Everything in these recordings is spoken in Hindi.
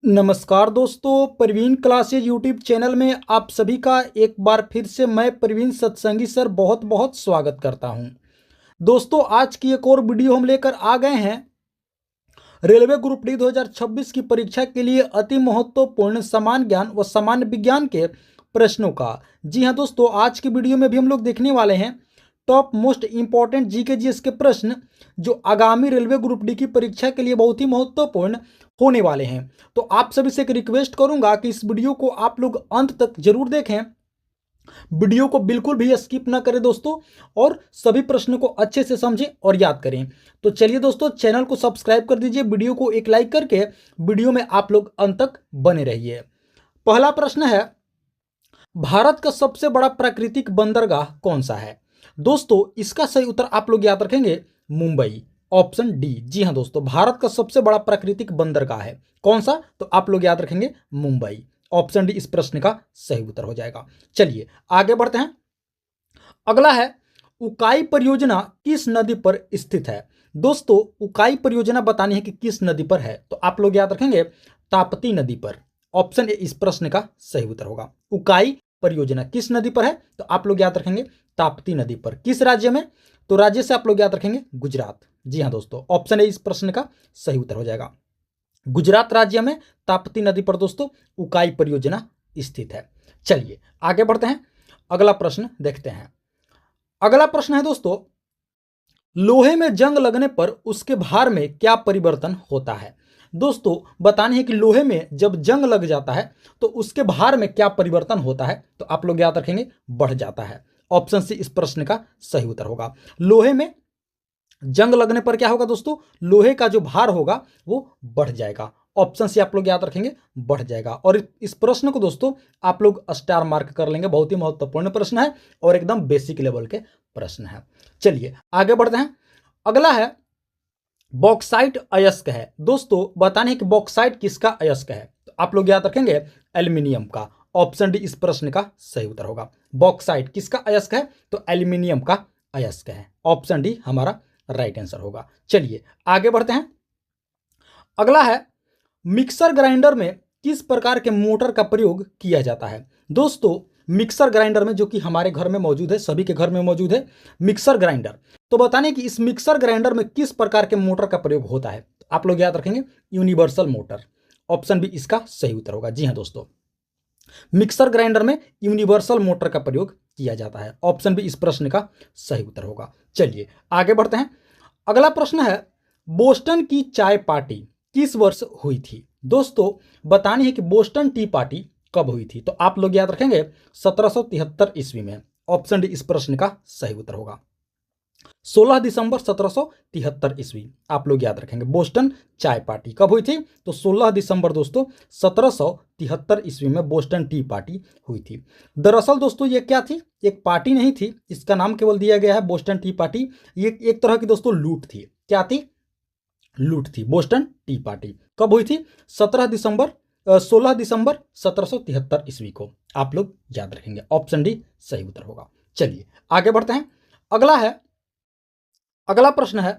नमस्कार दोस्तों, प्रवीण क्लासेज यूट्यूब चैनल में आप सभी का एक बार फिर से मैं प्रवीण सत्संगी सर बहुत बहुत स्वागत करता हूं। दोस्तों, आज की एक और वीडियो हम लेकर आ गए हैं रेलवे ग्रुप डी 2026 की परीक्षा के लिए अति महत्वपूर्ण सामान्य ज्ञान व सामान्य विज्ञान के प्रश्नों का। जी हाँ दोस्तों, आज की वीडियो में भी हम लोग देखने वाले हैं top most important GK GS के प्रश्न जो आगामी रेलवे ग्रुप डी की परीक्षा के लिए बहुत ही महत्वपूर्ण होने वाले हैं। तो आप सभी से एक रिक्वेस्ट करूंगा कि इस वीडियो को आप लोग अंत तक जरूर देखें, वीडियो को बिल्कुल भी स्किप ना करें दोस्तों, और सभी प्रश्नों को अच्छे से समझें और याद करें। तो चलिए दोस्तों, चैनल को सब्सक्राइब कर दीजिए, वीडियो को एक लाइक करके वीडियो में आप लोग अंत तक बने रहिए। पहला प्रश्न है, भारत का सबसे बड़ा प्राकृतिक बंदरगाह कौन सा है? दोस्तों, इसका सही उत्तर आप लोग याद रखेंगे मुंबई, ऑप्शन डी। जी हाँ दोस्तों, भारत का सबसे बड़ा प्राकृतिक बंदरगाह है कौन सा? तो आप लोग याद रखेंगे मुंबई, ऑप्शन डी इस प्रश्न का सही उत्तर हो जाएगा। चलिए आगे बढ़ते हैं। अगला है, उकाई परियोजना किस नदी पर स्थित है? दोस्तों, उकाई परियोजना बतानी है कि किस नदी पर है, तो आप लोग याद रखेंगे ताप्ती नदी पर, ऑप्शन ए इस प्रश्न का सही उत्तर होगा। उकाई परियोजना किस नदी पर है? तो आप लोग याद रखेंगे ताप्ती नदी पर। किस राज्य में? तो राज्य से आप लोग याद रखेंगे गुजरात। जी हाँ दोस्तों, ऑप्शन ए इस प्रश्न का सही उत्तर हो जाएगा। गुजरात राज्य में ताप्ती नदी पर दोस्तों उकाई परियोजना स्थित है। चलिए आगे बढ़ते हैं, अगला प्रश्न देखते हैं। अगला प्रश्न है दोस्तों, लोहे में जंग लगने पर उसके भार में क्या परिवर्तन होता है? दोस्तों, बताने है कि लोहे में जब जंग लग जाता है तो उसके भार में क्या परिवर्तन होता है? तो आप लोग याद रखेंगे बढ़ जाता है, ऑप्शन सी इस प्रश्न का सही उत्तर होगा। लोहे में जंग लगने पर क्या होगा दोस्तों? लोहे का जो भार होगा वो बढ़ जाएगा, ऑप्शन सी आप लोग याद रखेंगे बढ़ जाएगा। और इस प्रश्न को दोस्तों आप लोग स्टार मार्क कर लेंगे, बहुत ही महत्वपूर्ण प्रश्न है और एकदम बेसिक लेवल के प्रश्न है। चलिए आगे बढ़ते हैं। अगला है, बॉक्साइट अयस्क है। दोस्तों, बताने कि बॉक्साइट किसका अयस्क है? तो आप लोग याद रखेंगे एल्यूमिनियम का, ऑप्शन डी इस प्रश्न का सही उत्तर होगा। बॉक्साइट किसका अयस्क है? तो एल्यूमिनियम का अयस्क है, ऑप्शन डी हमारा राइट आंसर होगा। चलिए आगे बढ़ते हैं। अगला है, मिक्सर ग्राइंडर में किस प्रकार के मोटर का प्रयोग किया जाता है? दोस्तों, मिक्सर ग्राइंडर में, जो कि हमारे घर में मौजूद है, सभी के घर में मौजूद है मिक्सर ग्राइंडर, तो बताने कि इस मिक्सर ग्राइंडर में किस प्रकार के मोटर का प्रयोग होता है? आप लोग याद रखेंगे यूनिवर्सल मोटर, ऑप्शन बी इसका सही उत्तर होगा। जी हाँ दोस्तों, मिक्सर ग्राइंडर में यूनिवर्सल मोटर का प्रयोग किया जाता है, ऑप्शन बी इस प्रश्न का सही उत्तर होगा। चलिए आगे बढ़ते हैं। अगला प्रश्न है, बोस्टन की चाय पार्टी किस वर्ष हुई थी? दोस्तों, बतानी है कि बोस्टन टी पार्टी कब हुई थी? तो आप लोग याद रखेंगे 1773 ईस्वी में, ऑप्शन डी इस प्रश्न का सही उत्तर होगा। 16 दिसंबर 1773 ईस्वी आप लोग याद रखेंगे। बोस्टन चाय पार्टी कब हुई थी? तो 16 दिसंबर दोस्तों 1773 ईस्वी में बोस्टन टी पार्टी हुई थी। दरअसल दोस्तों ये क्या थी? एक पार्टी नहीं थी, इसका नाम केवल दिया गया है बोस्टन टी पार्टी। ये एक तरह की दोस्तों लूट थी। क्या थी? लूट थी। बोस्टन टी पार्टी कब हुई थी? 16 दिसंबर 1773 ईस्वी को, आप लोग याद रखेंगे, ऑप्शन डी सही उत्तर होगा। चलिए आगे बढ़ते हैं। अगला प्रश्न है,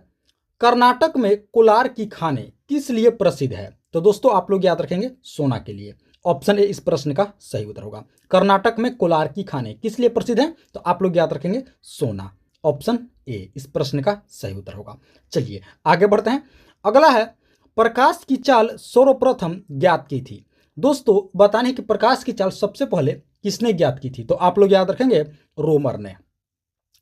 कर्नाटक में कोलार की खाने किस लिए प्रसिद्ध है? तो दोस्तों आप लोग याद रखेंगे सोना के लिए, ऑप्शन ए इस प्रश्न का सही उत्तर होगा। कर्नाटक में कोलार की खाने किस लिए प्रसिद्ध है? तो आप लोग याद रखेंगे सोना, ऑप्शन ए इस प्रश्न का सही उत्तर होगा। चलिए आगे बढ़ते हैं। अगला है, प्रकाश की चाल सर्वप्रथम ज्ञात की थी। दोस्तों, बताने कि प्रकाश की चाल सबसे पहले किसने ज्ञात की थी? तो आप लोग याद रखेंगे रोमर ने।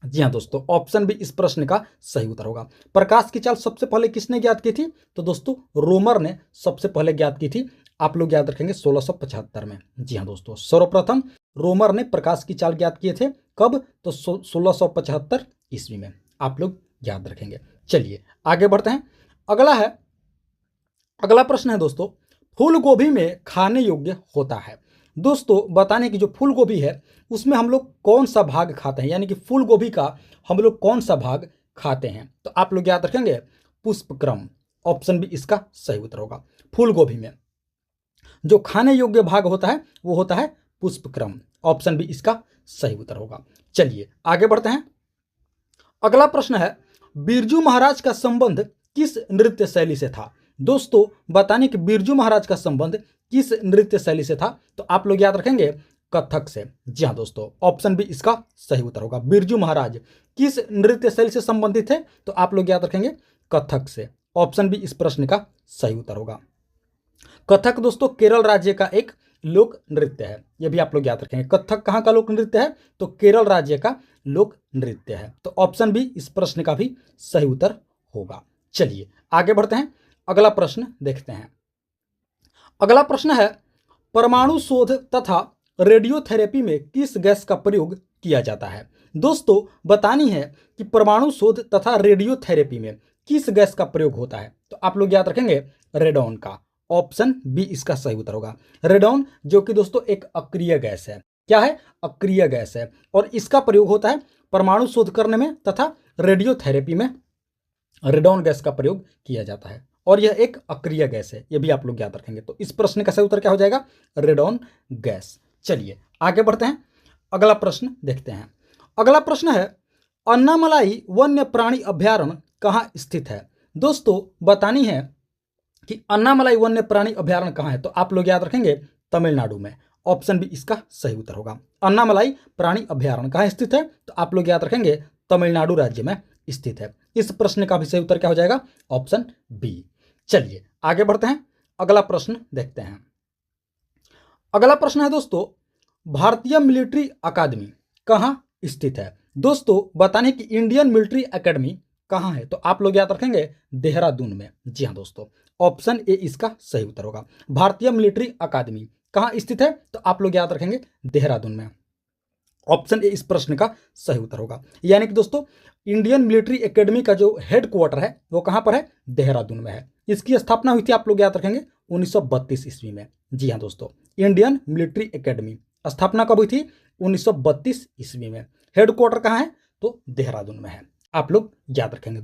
जी हाँ दोस्तों, ऑप्शन भी इस प्रश्न का सही उत्तर होगा। प्रकाश की चाल सबसे पहले किसने ज्ञात की थी? तो दोस्तों रोमर ने सबसे पहले ज्ञात की थी, आप लोग याद रखेंगे 1675 में। जी हाँ दोस्तों, सर्वप्रथम रोमर ने प्रकाश की चाल ज्ञात किए थे, कब? तो 1675 ईस्वी में, आप लोग याद रखेंगे। चलिए आगे बढ़ते हैं। अगला प्रश्न है दोस्तों, फूल गोभी में खाने योग्य होता है। दोस्तों, बताने की जो फूल गोभी है उसमें हम लोग कौन सा भाग खाते हैं, यानी कि फूल गोभी का हम लोग कौन सा भाग खाते हैं? तो आप लोग याद रखेंगे पुष्पक्रम, ऑप्शन भी इसका सही उत्तर होगा। फूल गोभी में जो खाने योग्य भाग होता है वो होता है पुष्पक्रम, ऑप्शन भी इसका सही उत्तर होगा। चलिए आगे बढ़ते हैं। अगला प्रश्न है, बिरजू महाराज का संबंध किस नृत्य शैली से था? दोस्तों बताने कि बिरजू महाराज का संबंध किस नृत्य शैली से था, तो आप लोग याद रखेंगे कथक से। जी हाँ दोस्तों, ऑप्शन बी इसका सही उत्तर होगा। बिरजू महाराज किस नृत्य शैली से संबंधित है, तो आप लोग याद रखेंगे कथक से। ऑप्शन बी इस प्रश्न का सही उत्तर होगा। कथक दोस्तों केरल राज्य का एक लोक नृत्य है, यह भी आप लोग याद रखेंगे। कथक कहाँ का लोक नृत्य है, तो केरल राज्य का लोक नृत्य है। तो ऑप्शन बी इस प्रश्न का भी सही उत्तर होगा। चलिए आगे बढ़ते हैं, अगला प्रश्न देखते हैं। अगला प्रश्न है, परमाणु शोध तथा रेडियोथेरेपी में किस गैस का प्रयोग किया जाता है। दोस्तों बतानी है कि परमाणु शोध तथा रेडियोथेरेपी में किस गैस का प्रयोग होता है, तो आप लोग याद रखेंगे रेडॉन का। ऑप्शन बी इसका सही उत्तर होगा। रेडॉन जो कि दोस्तों एक अक्रिय गैस है। क्या है? अक्रिय गैस है, और इसका प्रयोग होता है परमाणु शोध करने में तथा रेडियोथेरेपी में रेडॉन गैस का प्रयोग किया जाता है, और यह एक अक्रिय गैस है, यह भी आप लोग याद रखेंगे। तो इस प्रश्न का सही उत्तर क्या हो जाएगा? Radon gas. चलिए आगे बढ़ते हैं, अगला प्रश्न देखते हैं। अगला प्रश्न है, अन्नामलाई वन्य प्राणी अभयारण्य कहाँ स्थित है। दोस्तों बतानी है कि अन्नामलाई वन्य प्राणी अभयारण्य कहाँ है, तो आप लोग याद रखेंगे तमिलनाडु में। ऑप्शन बी इसका सही उत्तर होगा। अन्नामलाई प्राणी अभयारण्य कहाँ स्थित है, तो आप लोग याद रखेंगे तमिलनाडु राज्य में स्थित है। इस प्रश्न का भी सही उत्तर क्या हो जाएगा? Option B. चलिए आगे बढ़ते हैं, अगला प्रश्न देखते हैं। अगला प्रश्न है दोस्तों, भारतीय मिलिट्री अकादमी कहाँ स्थित है। दोस्तों बताने की इंडियन मिलिट्री एकेडमी कहाँ है, तो आप लोग याद रखेंगे देहरादून में। जी हाँ दोस्तों, ऑप्शन ए इसका सही उत्तर होगा। भारतीय मिलिट्री अकादमी कहाँ स्थित है, तो आप लोग याद रखेंगे देहरादून में। ऑप्शन ए इस प्रश्न का सही उत्तर होगा। यानी कि दोस्तों इंडियन मिलिट्री एकेडमी का जो हेडक्वार्टर है वो कहाँ पर है? देहरादून में है। इसकी स्थापना हुई थी, आप लोग याद रखेंगे 1932 ईस्वी में। जी हाँ दोस्तों, इंडियन मिलिट्री एकेडमी स्थापना कब हुई थी? 1932 ईस्वी में। हेडक्वार्टर कहाँ है? तो देहरादून में है। आप लोग याद रखेंगे,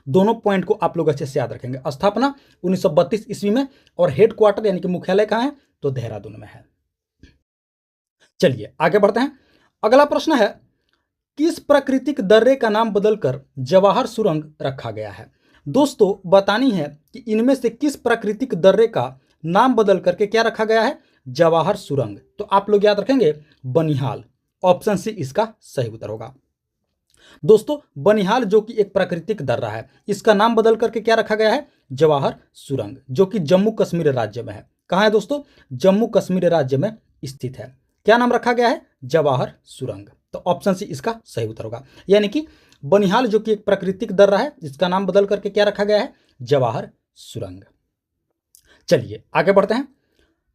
दोनों पॉइंट को आप लोग अच्छे से याद रखेंगे। स्थापना 1932 ईस्वी में, और हेडक्वार्टर यानी कि मुख्यालय कहाँ है? तो देहरादून में है। चलिए आगे बढ़ते हैं, अगला प्रश्न है, किस प्राकृतिक दर्रे का नाम बदलकर जवाहर सुरंग रखा गया है। दोस्तों बतानी है कि इनमें से किस प्राकृतिक दर्रे का नाम बदल करके क्या रखा गया है? जवाहर सुरंग। तो आप लोग याद रखेंगे बनिहाल। ऑप्शन सी इसका सही उत्तर होगा। दोस्तों बनिहाल जो कि एक प्राकृतिक दर्रा है, इसका नाम बदल करके क्या रखा गया है? जवाहर सुरंग, जो कि जम्मू कश्मीर राज्य में है। कहाँ है दोस्तों? जम्मू कश्मीर राज्य में स्थित है। क्या नाम रखा गया है? जवाहर सुरंग। तो ऑप्शन सी इसका सही उत्तर होगा। यानी कि बनिहाल जो कि एक प्राकृतिक दर्रा है, इसका नाम बदल करके क्या रखा गया है? जवाहर सुरंग। चलिए आगे बढ़ते हैं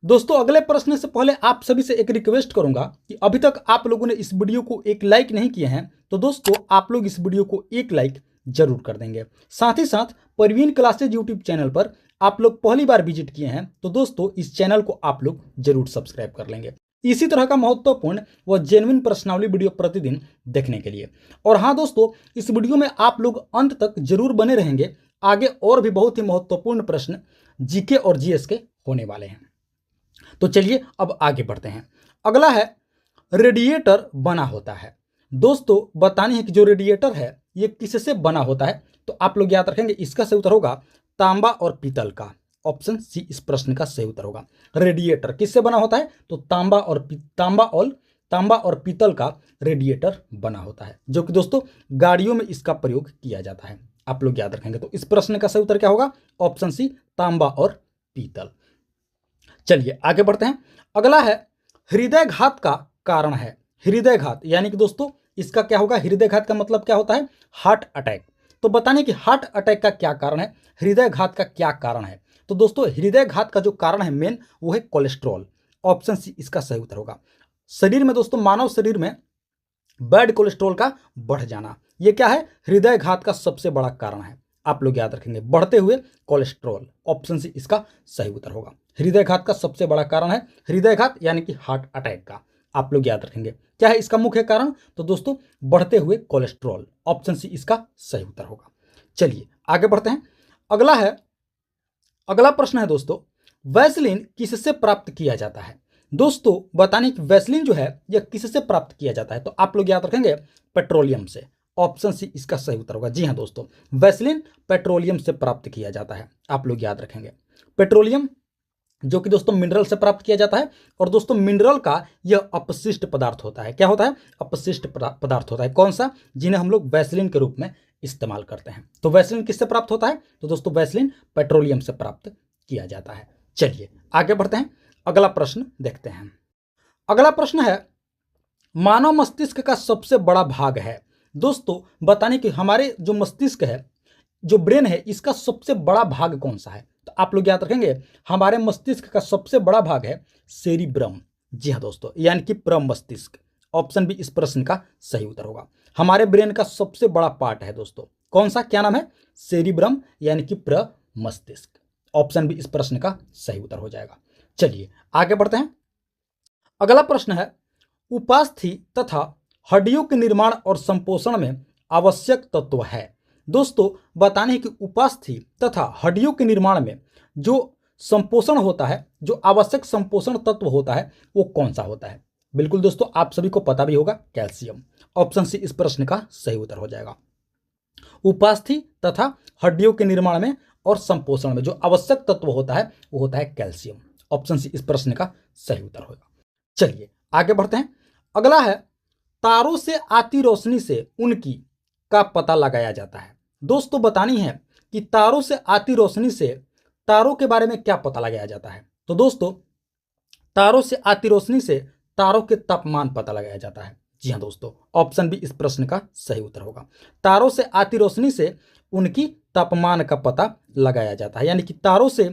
दोस्तों। अगले प्रश्न से पहले आप सभी से एक रिक्वेस्ट करूंगा कि अभी तक आप लोगों ने इस वीडियो को एक लाइक नहीं किए हैं, तो दोस्तों आप लोग इस वीडियो को एक लाइक जरूर कर देंगे। साथ ही साथ परवीन क्लासेज यूट्यूब चैनल पर आप लोग पहली बार विजिट किए हैं, तो दोस्तों इस चैनल को आप लोग जरूर सब्सक्राइब कर लेंगे इसी तरह का महत्वपूर्ण व जेन्युइन प्रश्नावली वीडियो प्रतिदिन देखने के लिए। और हाँ दोस्तों, इस वीडियो में आप लोग अंत तक जरूर बने रहेंगे, आगे और भी बहुत ही महत्वपूर्ण प्रश्न जीके और जीएस के होने वाले हैं। तो चलिए अब आगे बढ़ते हैं। अगला है, रेडिएटर बना होता है। दोस्तों बतानी है कि जो रेडिएटर है ये किससे बना होता है, तो आप लोग याद रखेंगे इसका सही उत्तर होगा तांबा और पीतल का। ऑप्शन सी इस प्रश्न का सही उत्तर होगा। रेडिएटर किससे बना होता है? तो तांबा और पीतल का रेडिएटर बना होता है, जो कि दोस्तों गाड़ियों में इसका प्रयोग किया जाता है। आप लोग याद रखेंगे। तो इस प्रश्न का सही उत्तर क्या होगा? ऑप्शन सी तांबा और पीतल। चलिए आगे बढ़ते हैं। अगला है, हृदयघात का कारण है। हृदयघात यानी कि दोस्तों इसका क्या होगा? हृदयघात का मतलब क्या होता है? Heart attack. तो बताने कि हार्ट अटैक का क्या कारण है, हृदयघात का क्या कारण है। तो दोस्तों हृदयघात का जो कारण है मेन, वो है कोलेस्ट्रॉल। ऑप्शन सी इसका सही उत्तर होगा। शरीर में दोस्तों, मानव शरीर में बैड कोलेस्ट्रॉल का बढ़ जाना, ये क्या है? हृदयघात का सबसे बड़ा कारण है। आप लोग याद रखेंगे बढ़ते हुए कोलेस्ट्रॉल। ऑप्शन सी इसका सही उत्तर होगा। हृदयघात का सबसे बड़ा कारण है हृदयघात यानी कि हार्ट अटैक का। आप लोग याद रखेंगे क्या है इसका मुख्य कारण? तो दोस्तों बढ़ते हुए कोलेस्ट्रॉल। ऑप्शन सी इसका सही उत्तर होगा। चलिए आगे बढ़ते हैं। अगला प्रश्न है दोस्तों, वैसलीन किससे प्राप्त किया जाता है। दोस्तों बताने कि वैसलीन जो है यह किससे प्राप्त किया जाता है, तो आप लोग याद रखेंगे पेट्रोलियम से। ऑप्शन सी इसका सही उत्तर होगा। जी हाँ दोस्तों, वैसलीन पेट्रोलियम से प्राप्त किया जाता है, आप लोग याद रखेंगे। पेट्रोलियम जो कि दोस्तों मिनरल से प्राप्त किया जाता है, और दोस्तों मिनरल का यह अपशिष्ट पदार्थ होता है। क्या होता है? अपशिष्ट पदार्थ होता है। कौन सा? जिन्हें हम लोग वैसलीन के रूप में इस्तेमाल करते हैं। तो वैसलीन किससे प्राप्त होता है? तो दोस्तों वैसलीन पेट्रोलियम से प्राप्त किया जाता है। चलिए आगे बढ़ते हैं, अगला प्रश्न देखते हैं। अगला प्रश्न है, मानव मस्तिष्क का सबसे बड़ा भाग है। दोस्तों बताने कि हमारे जो मस्तिष्क है, जो ब्रेन है, इसका सबसे बड़ा भाग कौन सा है? तो आप लोग याद रखेंगे, हमारे मस्तिष्क का सबसे बड़ा भाग है सेरिब्रम। जी हाँ दोस्तों, यानी कि प्रमस्तिष्क। ऑप्शन बी इस प्रश्न का सही उत्तर होगा। हमारे ब्रेन का सबसे बड़ा पार्ट है दोस्तों, कौन सा? क्या नाम है? सेरिब्रम, यानी कि प्रमस्तिष्क। ऑप्शन बी इस प्रश्न का सही उत्तर हो जाएगा। चलिए आगे बढ़ते हैं। अगला प्रश्न है, उपास्थि तथा हड्डियों के निर्माण और संपोषण में आवश्यक तत्व है। दोस्तों बताने कि उपास्थि तथा हड्डियों के निर्माण में जो संपोषण होता है, जो आवश्यक संपोषण तत्व होता है, वो कौन सा होता है? बिल्कुल दोस्तों, आप सभी को पता भी होगा, कैल्शियम। ऑप्शन सी इस प्रश्न का सही उत्तर हो जाएगा। उपास्थि तथा हड्डियों के निर्माण में और संपोषण में जो आवश्यक तत्व होता है, वो होता है कैल्शियम। ऑप्शन सी इस प्रश्न का सही उत्तर होगा। चलिए आगे बढ़ते हैं। अगला है, तारों से आती रोशनी से उनकी का पता लगाया जाता है। दोस्तों बतानी है कि तारों से आती रोशनी से तारों के बारे में क्या पता लगाया जाता है? तो दोस्तों तारों से आती रोशनी से तारों के तापमान पता लगाया जाता है। जी हाँ दोस्तों, ऑप्शन बी इस प्रश्न का सही उत्तर होगा। तारों से आती रोशनी से उनकी तापमान का पता लगाया जाता है, यानी कि तारों से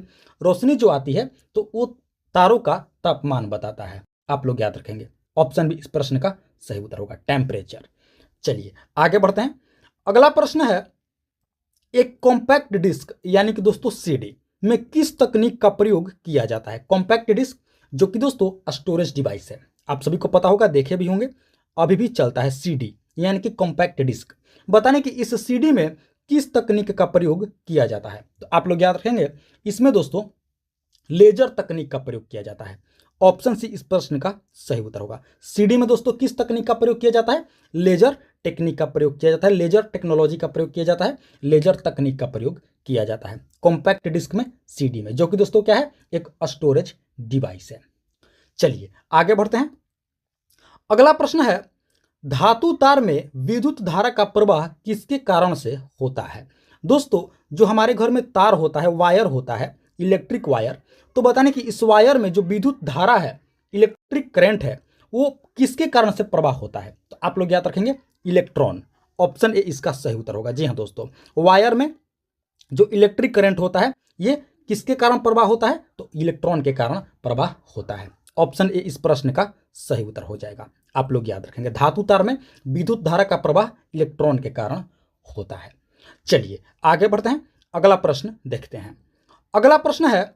रोशनी जो आती है तो वो तारों का तापमान बताता है। आप लोग याद रखेंगे, ऑप्शन बी इस प्रश्न का सही उत्तर होगा, टेम्परेचर। चलिए आगे बढ़ते हैं। अगला प्रश्न है, एक कॉम्पैक्ट डिस्क यानी कि दोस्तों सीडी में किस तकनीक का प्रयोग किया जाता है? कॉम्पैक्ट डिस्क जो कि दोस्तों स्टोरेज डिवाइस है, आप सभी को पता होगा, देखे भी होंगे, अभी भी चलता है सीडी यानी कि कॉम्पैक्ट डिस्क। बताने कि इस सीडी में किस तकनीक का प्रयोग किया जाता है? तो आप लोग याद रखेंगे, इसमें दोस्तों लेजर तकनीक का प्रयोग किया जाता है। ऑप्शन सी इस प्रश्न का सही उत्तर होगा। सीडी में दोस्तों किस तकनीक का प्रयोग किया जाता है? लेजर टेक्निक का प्रयोग किया जाता है, लेजर टेक्नोलॉजी का प्रयोग किया जाता है, लेजर तकनीक का प्रयोग किया जाता है कॉम्पैक्ट डिस्क में, सीडी में, जो कि दोस्तों क्या है? एक स्टोरेज डिवाइस है। चलिए आगे बढ़ते हैं। अगला प्रश्न है, धातु तार में विद्युत धारा का प्रवाह किसके कारण से होता है? दोस्तों जो हमारे घर में तार होता है, वायर होता है, इलेक्ट्रिक वायर, तो बताने कि इस वायर में जो विद्युत धारा है, इलेक्ट्रिक करंट है, वो किसके कारण से प्रवाह होता है? तो आप लोग याद रखेंगे, इलेक्ट्रॉन। ऑप्शन ए इसका सही उत्तर होगा। जी हाँ दोस्तों, वायर में जो इलेक्ट्रिक करंट होता है, ये किसके कारण प्रवाह होता है? तो इलेक्ट्रॉन के कारण प्रवाह होता है। ऑप्शन ए इस प्रश्न का सही उत्तर हो जाएगा। आप लोग याद रखेंगे, धातु तार में विद्युत धारा का प्रवाह इलेक्ट्रॉन के कारण होता है। चलिए आगे बढ़ते हैं, अगला प्रश्न देखते हैं। अगला प्रश्न है,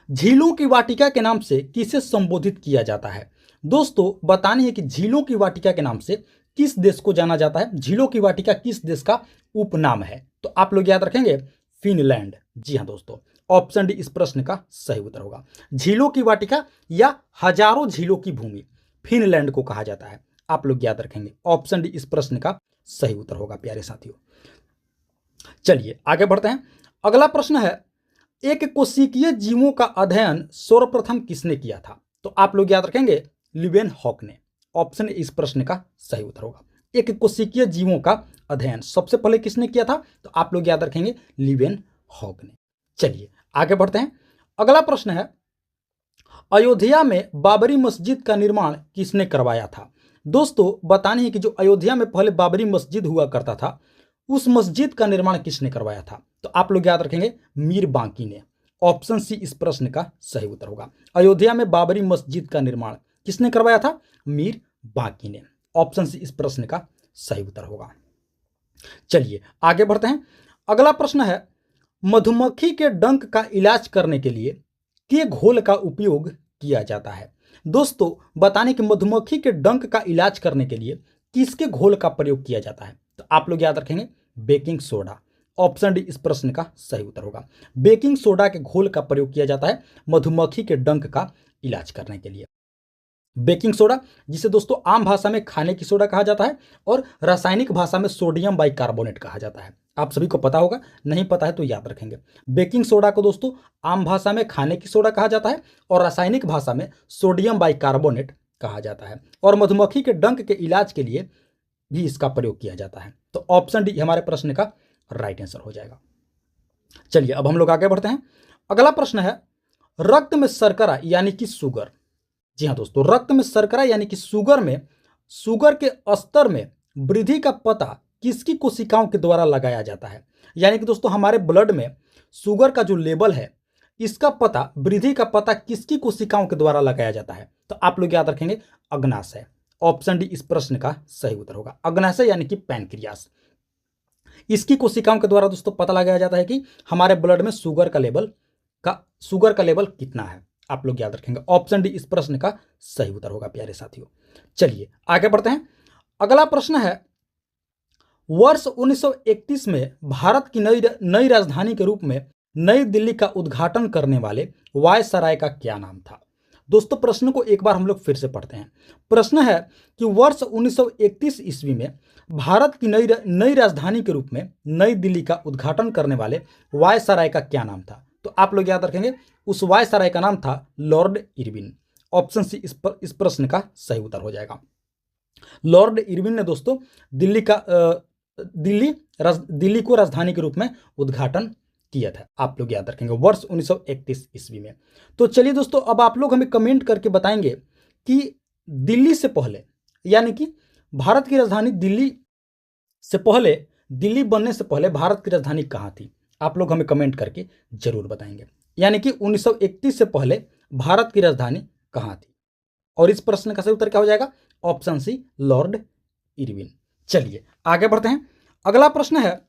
झीलों की वाटिका के नाम से किसे संबोधित किया जाता है? दोस्तों बतानी है कि झीलों की वाटिका के नाम से किस देश को जाना जाता है? झीलों की वाटिका किस देश का उपनाम है? तो आप लोग याद रखेंगे, फिनलैंड। जी हाँ दोस्तों, ऑप्शन डी इस प्रश्न का सही उत्तर होगा। झीलों की वाटिका या हजारों झीलों की भूमि फिनलैंड को कहा जाता है। आप लोग याद रखेंगे, ऑप्शन डी इस प्रश्न का सही उत्तर होगा प्यारे साथियों। चलिए आगे बढ़ते हैं। अगला प्रश्न है, एक कोशिकीय जीवों का अध्ययन सर्वप्रथम किसने किया था? तो आप लोग याद रखेंगे, लीवेनहॉक ने। ऑप्शन ए इस प्रश्न का सही उत्तर होगा। एक कोशिकीय जीवों का अध्ययन सबसे पहले किसने किया था? तो आप लोग याद रखेंगे, लीवेनहॉक ने। चलिए आगे बढ़ते हैं। अगला प्रश्न है, अयोध्या में बाबरी मस्जिद का निर्माण किसने करवाया था? दोस्तों बतानी है कि जो अयोध्या में पहले बाबरी मस्जिद हुआ करता था, उस मस्जिद का निर्माण किसने करवाया था? तो आप लोग याद रखेंगे, मीर बांकी ने। ऑप्शन सी इस प्रश्न का सही उत्तर होगा। अयोध्या में बाबरी मस्जिद का निर्माण किसने करवाया था? मीर बांकी ने। ऑप्शन सी इस प्रश्न का सही उत्तर होगा। चलिए आगे बढ़ते हैं। अगला प्रश्न है, मधुमक्खी के डंक का इलाज करने के लिए के घोल का उपयोग किया जाता है? दोस्तों बताने कि मधुमक्खी के डंक का इलाज करने के लिए किसके घोल का प्रयोग किया जाता है? तो आप लोग याद रखेंगे, बेकिंग सोडा। ऑप्शन डी इस प्रश्न का सही उत्तर होगा। बेकिंग सोडा के घोल का प्रयोग किया जाता है मधुमक्खी के डंक का इलाज करने के लिए। बेकिंग सोडा, जिसे दोस्तों आम भाषा में खाने की सोडा कहा जाता है और रासायनिक भाषा में सोडियम बाइकार्बोनेट कहा जाता है। आप सभी को पता होगा, नहीं पता है तो याद रखेंगे। बेकिंग सोडा को दोस्तों आम भाषा में खाने की सोडा कहा जाता है और रासायनिक भाषा में सोडियम बाइकार्बोनेट कहा जाता है, और मधुमक्खी के डंक के इलाज के लिए भी इसका प्रयोग किया जाता है। तो ऑप्शन डी हमारे प्रश्न का राइट आंसर हो जाएगा। चलिए अब हम लोग आगे बढ़ते हैं। अगला प्रश्न है, रक्त में शर्करा यानी कि शुगर। जी हाँ दोस्तों, रक्त में शर्करा यानी कि शुगर के स्तर में वृद्धि का पता किसकी कोशिकाओं के द्वारा लगाया जाता है। यानी कि दोस्तों हमारे ब्लड में शुगर का जो लेवल है, इसका पता, वृद्धि का पता किसकी कोशिकाओं के द्वारा लगाया जाता है। तो आप लोग याद रखेंगे अग्नाशय। ऑप्शन डी इस प्रश्न का सही उत्तर होगा। अग्नाशय यानी कि पैनक्रियास, इसकी कोशिकाओं के द्वारा दोस्तों पता लगाया जाता है कि हमारे ब्लड में शुगर का लेवल कितना है। आप लोग याद रखेंगे ऑप्शन डी इस प्रश्न का सही उत्तर होगा प्यारे साथियों। चलिए आगे बढ़ते हैं। अगला प्रश्न है, वर्ष 1931 में भारत की नई राजधानी के रूप में नई दिल्ली का उद्घाटन करने वाले वायसराय का क्या नाम था। दोस्तों प्रश्न को एक बार हम लोग फिर से पढ़ते हैं। प्रश्न है कि वर्ष 1931 ईस्वी में भारत की नई राजधानी के रूप में नई दिल्ली का उद्घाटन करने वाले वायसराय का क्या नाम था। तो आप लोग याद रखेंगे उस वायसराय का नाम था लॉर्ड इरविन। ऑप्शन सी इस प्रश्न का सही उत्तर हो जाएगा। लॉर्ड इरविन ने दोस्तों दिल्ली को राजधानी के रूप में उद्घाटन किया था। आप लोग याद रखेंगे वर्ष 1931 ईस्वी में। तो चलिए दोस्तों अब आप लोग हमें कमेंट करके बताएंगे कि दिल्ली से पहले, यानी कि भारत की राजधानी दिल्ली बनने से पहले भारत की राजधानी कहाँ थी। आप लोग हमें कमेंट करके जरूर बताएंगे। यानी कि 1931 से पहले भारत की राजधानी कहाँ थी, और इस प्रश्न का सही उत्तर क्या हो जाएगा। Option C Lord Irwin. चलिए आगे बढ़ते हैं। अगला प्रश्न है,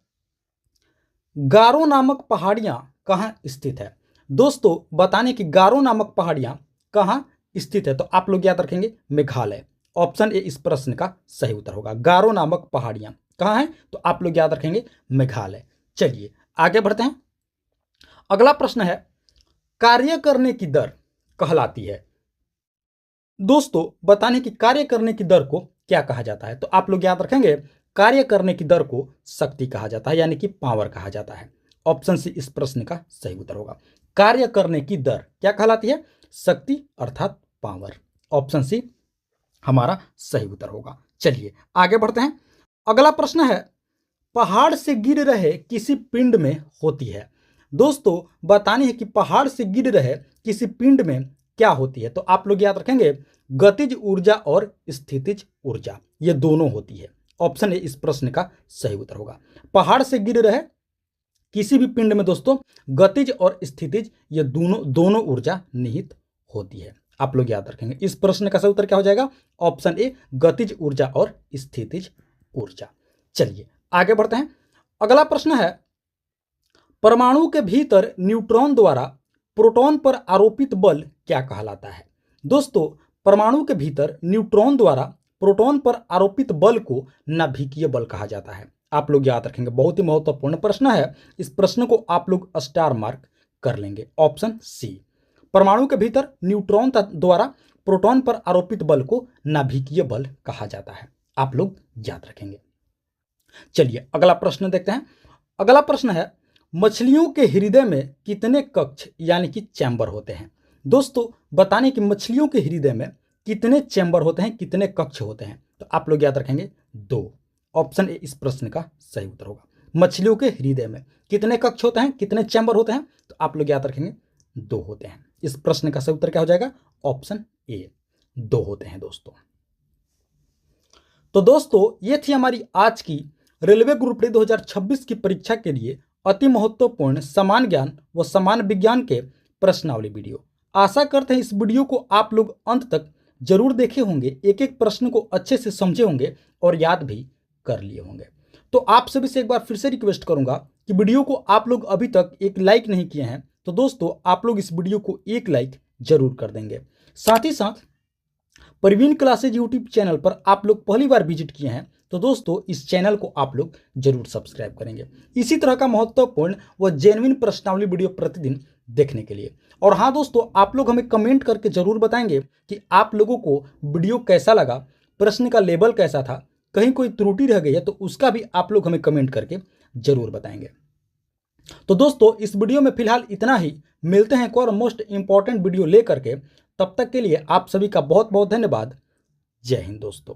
गारो नामक पहाड़ियां कहाँ स्थित है। दोस्तों बताने कि गारो नामक पहाड़ियां कहाँ स्थित है। तो आप लोग याद रखेंगे मेघालय। ऑप्शन ए इस प्रश्न का सही उत्तर होगा। गारो नामक पहाड़ियां कहाँ हैं, तो आप लोग याद रखेंगे मेघालय। चलिए आगे बढ़ते हैं। अगला प्रश्न है, कार्य करने की दर कहलाती है। दोस्तों बताने कि कार्य करने की दर को क्या कहा जाता है। तो आप लोग याद रखेंगे कार्य करने की दर को शक्ति कहा जाता है, यानी कि पावर कहा जाता है। ऑप्शन सी इस प्रश्न का सही उत्तर होगा। कार्य करने की दर क्या कहलाती है, शक्ति अर्थात पावर। ऑप्शन सी हमारा सही उत्तर होगा। चलिए आगे बढ़ते हैं। अगला प्रश्न है, पहाड़ से गिर रहे किसी पिंड में होती है। दोस्तों बतानी है कि पहाड़ से गिर रहे किसी पिंड में क्या होती है। तो आप लोग याद रखेंगे गतिज ऊर्जा और स्थितिज ऊर्जा, ये दोनों होती है। ऑप्शन ए इस प्रश्न का सही उत्तर होगा। पहाड़ से गिर रहे किसी भी पिंड में दोस्तों गतिज और स्थितिज, ये दोनों ऊर्जा निहित होती है। आप लोग याद रखेंगे इस प्रश्न का सही उत्तर क्या हो जाएगा। ऑप्शन ए गतिज ऊर्जा और स्थितिज ऊर्जा। चलिए आगे बढ़ते हैं। अगला प्रश्न है, परमाणु के भीतर न्यूट्रॉन द्वारा प्रोटॉन पर आरोपित बल क्या कहलाता है। दोस्तों परमाणु के भीतर न्यूट्रॉन द्वारा प्रोटॉन पर आरोपित बल को नाभिकीय बल कहा जाता है। आप लोग याद रखेंगे, बहुत ही महत्वपूर्ण प्रश्न है। इस प्रश्न को आप लोग स्टार मार्क कर लेंगे। ऑप्शन सी, परमाणु के भीतर न्यूट्रॉन द्वारा प्रोटॉन पर आरोपित बल को नाभिकीय बल कहा जाता है। आप लोग याद रखेंगे। चलिए अगला प्रश्न देखते हैं। अगला प्रश्न है, मछलियों के हृदय में कितने कक्ष यानी कि चैम्बर होते हैं। दोस्तों बताने कि मछलियों के हृदय में कितने चैम्बर होते हैं, कितने कक्ष होते हैं। तो आप लोग याद रखेंगे 2। ऑप्शन ए इस प्रश्न का सही उत्तर होगा। मछलियों के हृदय में कितने कक्ष होते हैं, कितने चैम्बर होते हैं। तो आप लोग याद रखेंगे 2 होते हैं। इस प्रश्न का सही उत्तर क्या हो जाएगा। ऑप्शन ए 2 होते हैं दोस्तों। तो दोस्तों ये थी हमारी आज की रेलवे ग्रुप डी 2026 की परीक्षा के लिए अति महत्वपूर्ण समान ज्ञान व समान विज्ञान के प्रश्नावली वीडियो। आशा करते हैं इस वीडियो को आप लोग अंत तक जरूर देखे होंगे, एक एक प्रश्न को अच्छे से समझे होंगे और याद भी कर लिए होंगे। तो आप सभी से एक बार फिर से रिक्वेस्ट करूंगा कि वीडियो को आप लोग अभी तक एक लाइक नहीं किए हैं तो दोस्तों आप लोग इस वीडियो को एक लाइक जरूर कर देंगे। साथ ही साथ प्रवीण क्लासेज यूट्यूब चैनल पर आप लोग पहली बार विजिट किए हैं तो दोस्तों इस चैनल को आप लोग जरूर सब्सक्राइब करेंगे। इसी तरह का महत्वपूर्ण व जेन्युइन प्रश्नावली वीडियो प्रतिदिन देखने के लिए। और हाँ दोस्तों, आप लोग हमें कमेंट करके ज़रूर बताएंगे कि आप लोगों को वीडियो कैसा लगा, प्रश्न का लेवल कैसा था, कहीं कोई त्रुटि रह गई है तो उसका भी आप लोग हमें कमेंट करके ज़रूर बताएंगे। तो दोस्तों, इस वीडियो में फिलहाल इतना ही। मिलते हैं एक और मोस्ट इंपॉर्टेंट वीडियो लेकर के। तब तक के लिए आप सभी का बहुत बहुत धन्यवाद। जय हिंद दोस्तों।